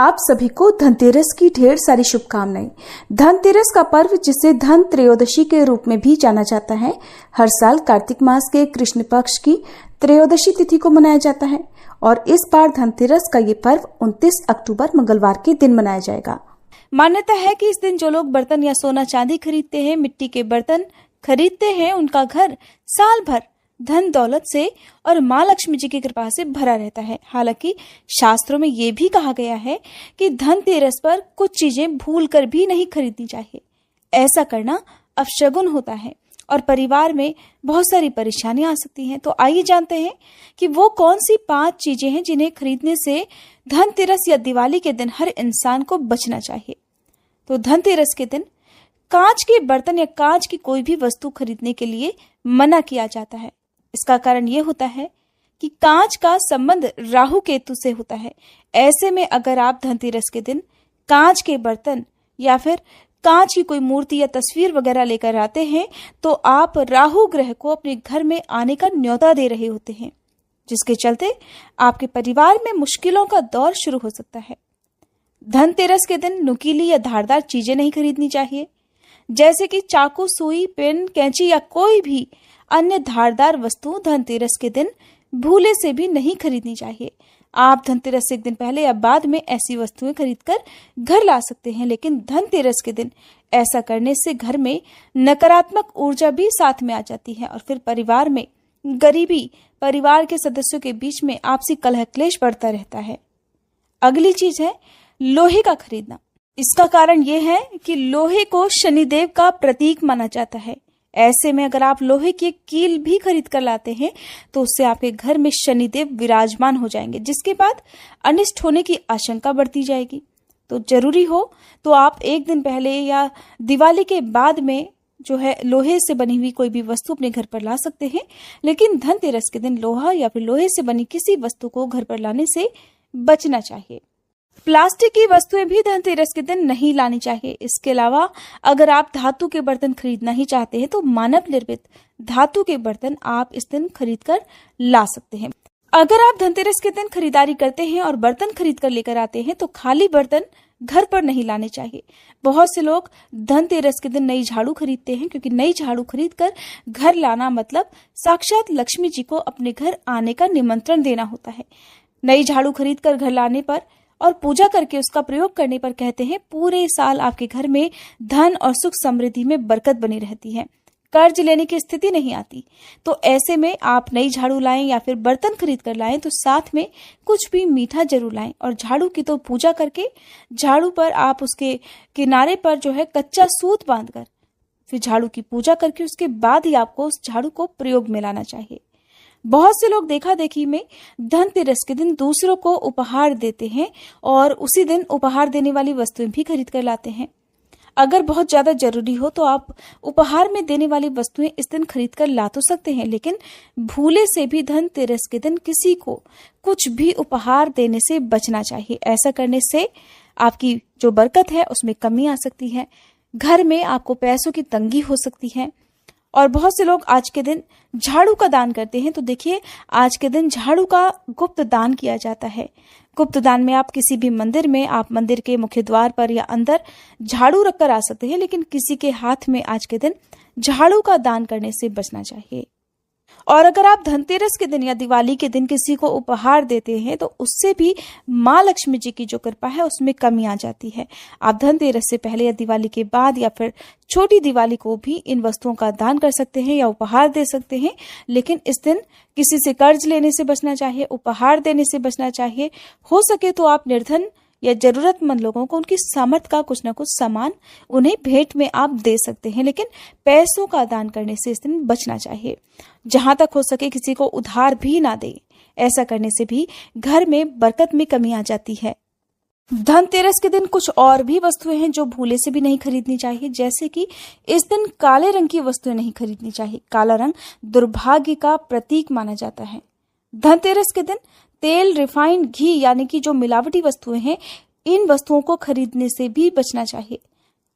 आप सभी को धनतेरस की ढेर सारी शुभकामनाएं। धनतेरस का पर्व, जिसे धन त्रयोदशी के रूप में भी जाना जाता है, हर साल कार्तिक मास के कृष्ण पक्ष की त्रयोदशी तिथि को मनाया जाता है और इस बार धनतेरस का ये पर्व 29 अक्टूबर मंगलवार के दिन मनाया जाएगा। मान्यता है कि इस दिन जो लोग बर्तन या सोना चांदी खरीदते हैं, मिट्टी के बर्तन खरीदते हैं, उनका घर साल भर धन दौलत से और माँ लक्ष्मी जी की कृपा से भरा रहता है। हालांकि शास्त्रों में ये भी कहा गया है कि धनतेरस पर कुछ चीजें भूल कर भी नहीं खरीदनी चाहिए। ऐसा करना अपशगुन होता है और परिवार में बहुत सारी परेशानियां आ सकती हैं। तो आइए जानते हैं कि वो कौन सी 5 चीजें हैं जिन्हें खरीदने से धनतेरस या दिवाली के दिन हर इंसान को बचना चाहिए। तो धनतेरस के दिन कांच के बर्तन या कांच की कोई भी वस्तु खरीदने के लिए मना किया जाता है। इसका कारण ये होता है कि कांच का संबंध राहु केतु से होता है। ऐसे में अगर आप धनतेरस के दिन कांच के बर्तन या फिर कांच की कोई मूर्ति या तस्वीर वगैरह लेकर आते हैं तो आप राहु ग्रह को अपने घर में आने का न्योता दे रहे होते हैं, जिसके चलते आपके परिवार में मुश्किलों का दौर शुरू हो सकता है। धनतेरस के दिन नुकीली या धारदार चीजें नहीं खरीदनी चाहिए, जैसे कि चाकू, सुई, पेन, कैंची या कोई भी अन्य धारदार वस्तु धनतेरस के दिन भूले से भी नहीं खरीदनी चाहिए। आप धनतेरस से एक दिन पहले या बाद में ऐसी वस्तुएं खरीदकर घर ला सकते हैं, लेकिन धनतेरस के दिन ऐसा करने से घर में नकारात्मक ऊर्जा भी साथ में आ जाती है और फिर परिवार में गरीबी, परिवार के सदस्यों के बीच में आपसी कलह क्लेश बढ़ता रहता है। अगली चीज है लोहे का खरीदना। इसका कारण यह है कि लोहे को शनिदेव का प्रतीक माना जाता है। ऐसे में अगर आप लोहे की एक कील भी खरीद कर लाते हैं तो उससे आपके घर में शनिदेव विराजमान हो जाएंगे, जिसके बाद अनिष्ट होने की आशंका बढ़ती जाएगी। तो जरूरी हो तो आप एक दिन पहले या दिवाली के बाद में जो है लोहे से बनी हुई कोई भी वस्तु अपने घर पर ला सकते हैं, लेकिन धनतेरस के दिन लोहा या फिर लोहे से बनी किसी वस्तु को घर पर लाने से बचना चाहिए। प्लास्टिक की वस्तुएं भी धनतेरस के दिन नहीं लानी चाहिए। इसके अलावा अगर आप धातु के बर्तन खरीदना ही चाहते हैं तो मानव निर्मित धातु के बर्तन आप इस दिन खरीद कर ला सकते हैं। अगर आप धनतेरस के दिन खरीदारी करते हैं और बर्तन खरीद कर लेकर आते हैं तो खाली बर्तन घर पर नहीं लाने चाहिए। बहुत से लोग धनतेरस के दिन नई झाड़ू खरीदते हैं, क्योंकि नई झाड़ू खरीद कर घर लाना मतलब साक्षात लक्ष्मी जी को अपने घर आने का निमंत्रण देना होता है। नई झाड़ू खरीद कर घर लाने पर और पूजा करके उसका प्रयोग करने पर कहते हैं पूरे साल आपके घर में धन और सुख समृद्धि में बरकत बनी रहती है, कर्ज लेने की स्थिति नहीं आती। तो ऐसे में आप नई झाड़ू लाएं या फिर बर्तन खरीद कर लाएं तो साथ में कुछ भी मीठा जरूर लाएं। और झाड़ू की तो पूजा करके झाड़ू पर आप उसके किनारे पर जो है कच्चा सूत बांधकर फिर झाड़ू की पूजा करके उसके बाद ही आपको उस झाड़ू को प्रयोग में लाना चाहिए। बहुत से लोग देखा देखी में धनतेरस के दिन दूसरों को उपहार देते हैं और उसी दिन उपहार देने वाली वस्तुएं भी खरीद कर लाते हैं। अगर बहुत ज्यादा जरूरी हो तो आप उपहार में देने वाली वस्तुएं इस दिन खरीद कर ला तो सकते हैं, लेकिन भूले से भी धनतेरस के दिन किसी को कुछ भी उपहार देने से बचना चाहिए। ऐसा करने से आपकी जो बरकत है उसमें कमी आ सकती है, घर में आपको पैसों की तंगी हो सकती है। और बहुत से लोग आज के दिन झाड़ू का दान करते हैं। तो देखिए, आज के दिन झाड़ू का गुप्त दान किया जाता है। गुप्त दान में आप किसी भी मंदिर में, आप मंदिर के मुख्य द्वार पर या अंदर झाड़ू रखकर आ सकते हैं, लेकिन किसी के हाथ में आज के दिन झाड़ू का दान करने से बचना चाहिए। और अगर आप धनतेरस के दिन या दिवाली के दिन किसी को उपहार देते हैं तो उससे भी माँ लक्ष्मी जी की जो कृपा है उसमें कमी आ जाती है। आप धनतेरस से पहले या दिवाली के बाद या फिर छोटी दिवाली को भी इन वस्तुओं का दान कर सकते हैं या उपहार दे सकते हैं, लेकिन इस दिन किसी से कर्ज लेने से बचना चाहिए, उपहार देने से बचना चाहिए। हो सके तो आप निर्धन या जरूरतमंद लोगों को उनकी सामर्थ्य का कुछ न कुछ सामान उन्हें भेंट में आप दे सकते हैं, लेकिन पैसों का दान करने से इस दिन बचना चाहिए। जहां तक हो सके किसी को उधार भी ना दे। ऐसा करने से भी घर में बरकत में कमी आ जाती है। धनतेरस के दिन कुछ और भी वस्तुएं हैं जो भूले से भी नहीं खरीदनी चाहिए, जैसे कि इस दिन काले रंग की वस्तुएं नहीं खरीदनी चाहिए। काला रंग दुर्भाग्य का प्रतीक माना जाता है। धनतेरस के दिन तेल, रिफाइंड घी यानी कि जो मिलावटी वस्तुएं हैं, इन वस्तुओं को खरीदने से भी बचना चाहिए।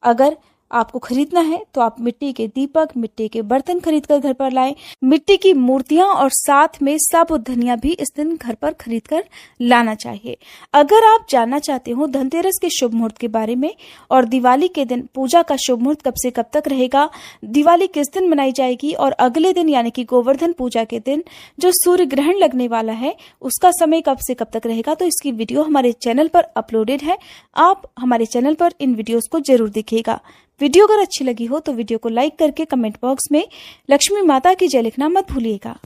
अगर आपको खरीदना है तो आप मिट्टी के दीपक, मिट्टी के बर्तन खरीद कर घर पर लाएं, मिट्टी की मूर्तियां और साथ में साबुत धनिया भी इस दिन घर पर खरीद कर लाना चाहिए। अगर आप जानना चाहते हो धनतेरस के शुभ मुहूर्त के बारे में और दिवाली के दिन पूजा का शुभ मुहूर्त कब से कब तक रहेगा, दिवाली किस दिन मनाई जाएगी और अगले दिन यानी कि गोवर्धन पूजा के दिन जो सूर्य ग्रहण लगने वाला है उसका समय कब से कब तक रहेगा, तो इसकी वीडियो हमारे चैनल पर अपलोडेड है। आप हमारे चैनल पर इन वीडियोस को जरूर देखिएगा। वीडियो अगर अच्छी लगी हो तो वीडियो को लाइक करके कमेंट बॉक्स में लक्ष्मी माता की जय लिखना मत भूलिएगा।